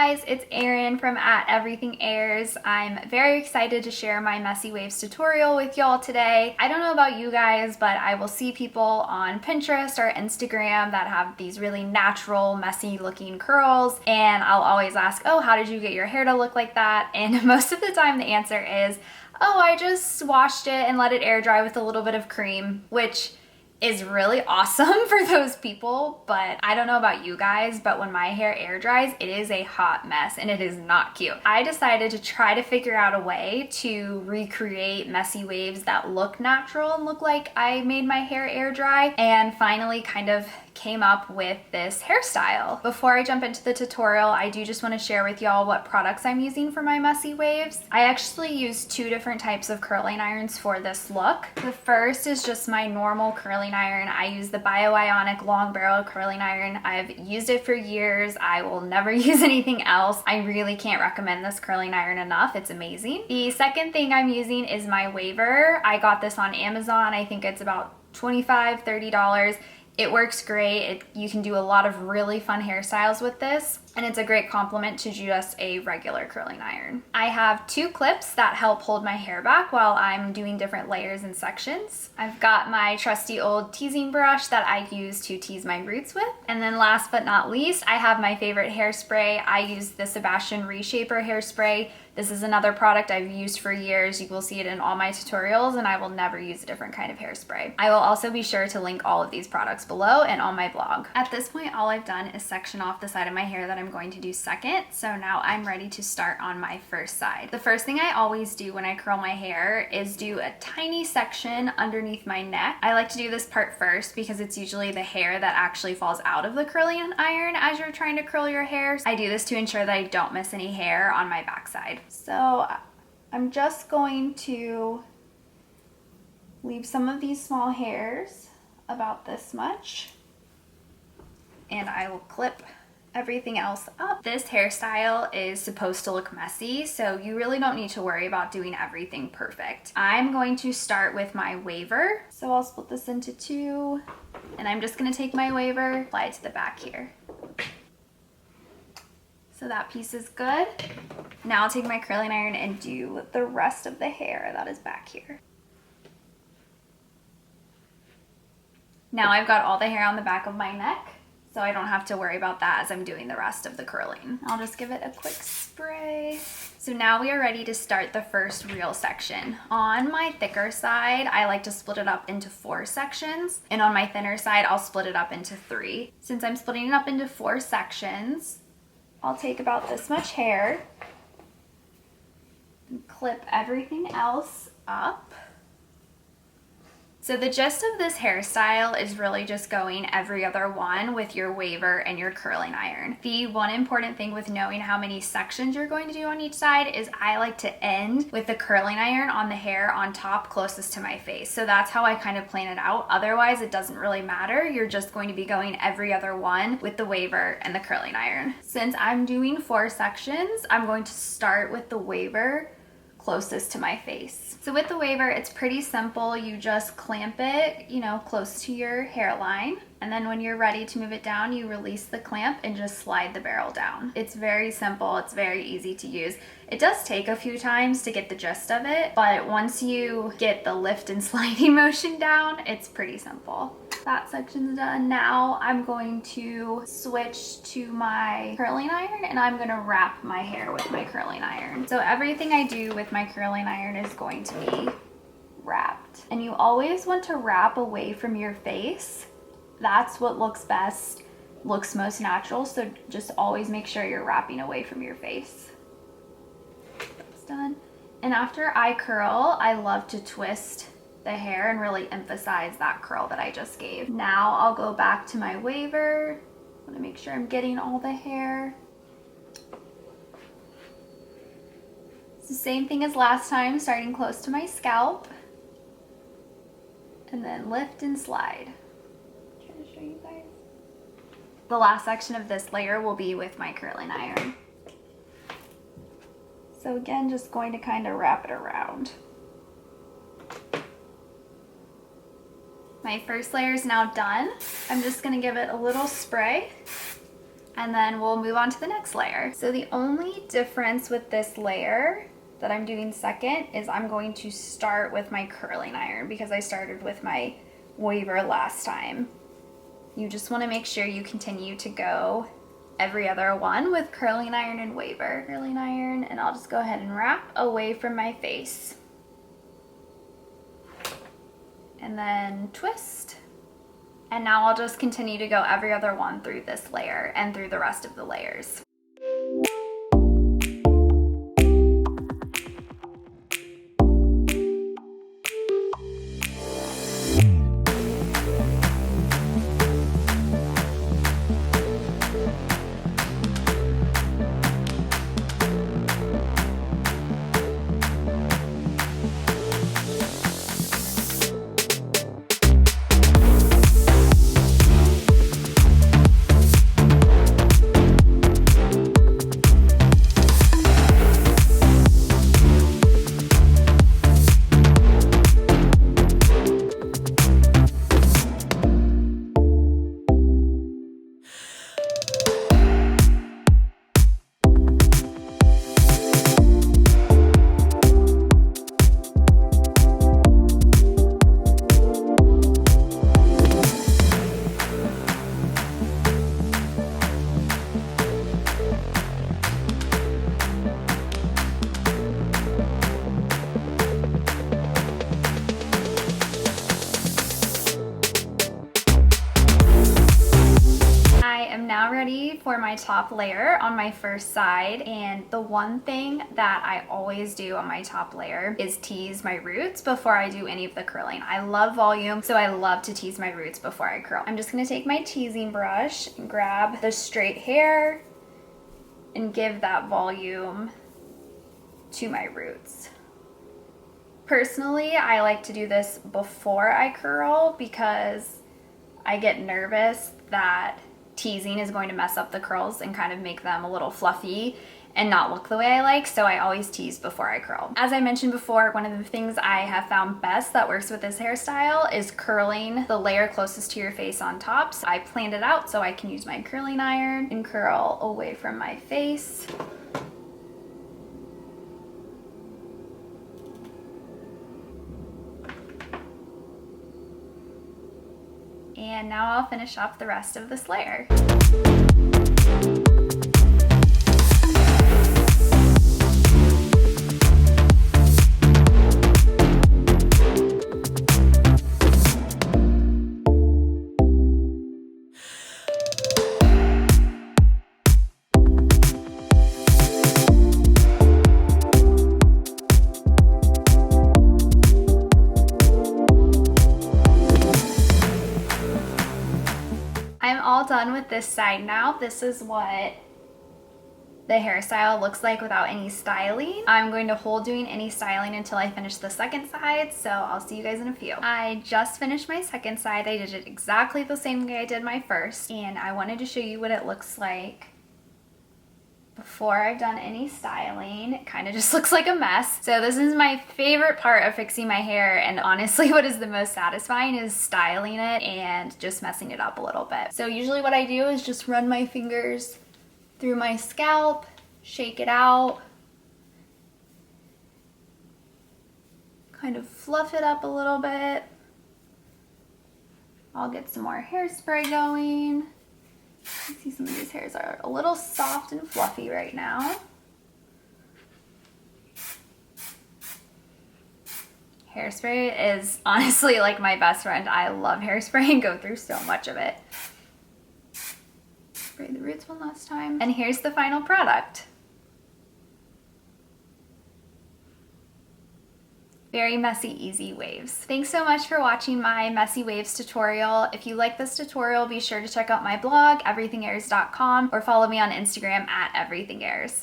guys, it's Erin from @everythingairs. I'm very excited to share my Messy Waves tutorial with y'all today. I don't know about you guys, but I will see people on Pinterest or Instagram that have these really natural, messy looking curls, and I'll always ask, oh, how did you get your hair to look like that? And most of the time the answer is, oh, I just washed it and let it air dry with a little bit of cream, which is really awesome for those people, but I don't know about you guys, but when my hair air dries, it is a hot mess and it is not cute. I decided to try to figure out a way to recreate messy waves that look natural and look like I made my hair air dry, and finally kind of came up with this hairstyle. Before I jump into the tutorial, I do just want to share with y'all what products I'm using for my messy waves. I actually use two different types of curling irons for this look. The first is just my normal curling iron. I use the Bioionic long barrel curling iron. I've used it for years. I will never use anything else. I really can't recommend this curling iron enough. It's amazing. The second thing I'm using is my waver. I got this on Amazon. I think it's about $25, $30. It works great. You can do a lot of really fun hairstyles with this, and it's a great complement to just a regular curling iron. I have two clips that help hold my hair back while I'm doing different layers and sections. I've got my trusty old teasing brush that I use to tease my roots with. And then last but not least, I have my favorite hairspray. I use the Sebastian Reshaper hairspray. This is another product I've used for years. You will see it in all my tutorials, and I will never use a different kind of hairspray. I will also be sure to link all of these products below and on my blog. At this point, all I've done is section off the side of my hair that I'm going to do second. So now I'm ready to start on my first side. The first thing I always do when I curl my hair is do a tiny section underneath my neck. I like to do this part first because it's usually the hair that actually falls out of the curling iron as you're trying to curl your hair. I do this to ensure that I don't miss any hair on my backside. So I'm just going to leave some of these small hairs, about this much, and I will clip everything else up. This hairstyle is supposed to look messy, so you really don't need to worry about doing everything perfect. I'm going to start with my waver. So I'll split this into two, and I'm just gonna take my waver, apply it to the back here. So that piece is good. Now I'll take my curling iron and do the rest of the hair that is back here. Now I've got all the hair on the back of my neck, so I don't have to worry about that as I'm doing the rest of the curling. I'll just give it a quick spray. So now we are ready to start the first real section. On my thicker side, I like to split it up into 4 sections, and on my thinner side, I'll split it up into 3. Since I'm splitting it up into 4 sections, I'll take about this much hair and clip everything else up. So the gist of this hairstyle is really just going every other one with your waver and your curling iron. The one important thing with knowing how many sections you're going to do on each side is I like to end with the curling iron on the hair on top closest to my face. So that's how I kind of plan it out. Otherwise, it doesn't really matter. You're just going to be going every other one with the waver and the curling iron. Since I'm doing 4 sections, I'm going to start with the waver closest to my face. So with the waver, it's pretty simple. You just clamp it, close to your hairline. And then when you're ready to move it down, you release the clamp and just slide the barrel down. It's very simple. It's very easy to use. It does take a few times to get the gist of it, but once you get the lift and sliding motion down, it's pretty simple. That section's done. Now I'm going to switch to my curling iron, and I'm gonna wrap my hair with my curling iron. So everything I do with my curling iron is going to be wrapped. And you always want to wrap away from your face. That's what looks best, looks most natural, so just always make sure you're wrapping away from your face. That's done. And after I curl, I love to twist the hair and really emphasize that curl that I just gave. Now I'll go back to my waver. I want to make sure I'm getting all the hair. It's the same thing as last time, starting close to my scalp, and then lift and slide. Trying to show you guys. The last section of this layer will be with my curling iron. So again, just going to kind of wrap it around. My first layer is now done. I'm just gonna give it a little spray and then we'll move on to the next layer. So the only difference with this layer that I'm doing second is I'm going to start with my curling iron because I started with my waver last time. You just want to make sure you continue to go every other one with curling iron and waver. Curling iron, and I'll just go ahead and wrap away from my face. And then twist. And now I'll just continue to go every other one through this layer and through the rest of the layers. Now ready for my top layer on my first side, and the one thing that I always do on my top layer is tease my roots before I do any of the curling. I love volume, so I love to tease my roots before I curl. I'm just gonna take my teasing brush and grab the straight hair and give that volume to my roots. Personally, I like to do this before I curl because I get nervous that teasing is going to mess up the curls and kind of make them a little fluffy and not look the way I like, so I always tease before I curl. As I mentioned before, one of the things I have found best that works with this hairstyle is curling the layer closest to your face on top. So I planned it out so I can use my curling iron and curl away from my face. And now I'll finish off the rest of this layer. I'm all done with this side now. This is what the hairstyle looks like without any styling. I'm going to hold doing any styling until I finish the second side, so I'll see you guys in a few. I just finished my second side. I did it exactly the same way I did my first, and I wanted to show you what it looks like before I've done any styling. It kind of just looks like a mess. So this is my favorite part of fixing my hair, and honestly what is the most satisfying is styling it and just messing it up a little bit. So usually what I do is just run my fingers through my scalp, shake it out, kind of fluff it up a little bit. I'll get some more hairspray going. You see some of these hairs are a little soft and fluffy right now. Hairspray is honestly like my best friend. I love hairspray and go through so much of it. Spray the roots one last time. And here's the final product. Very messy, easy waves. Thanks so much for watching my messy waves tutorial. If you like this tutorial, be sure to check out my blog, everythingairs.com, or follow me on Instagram at everythingairs.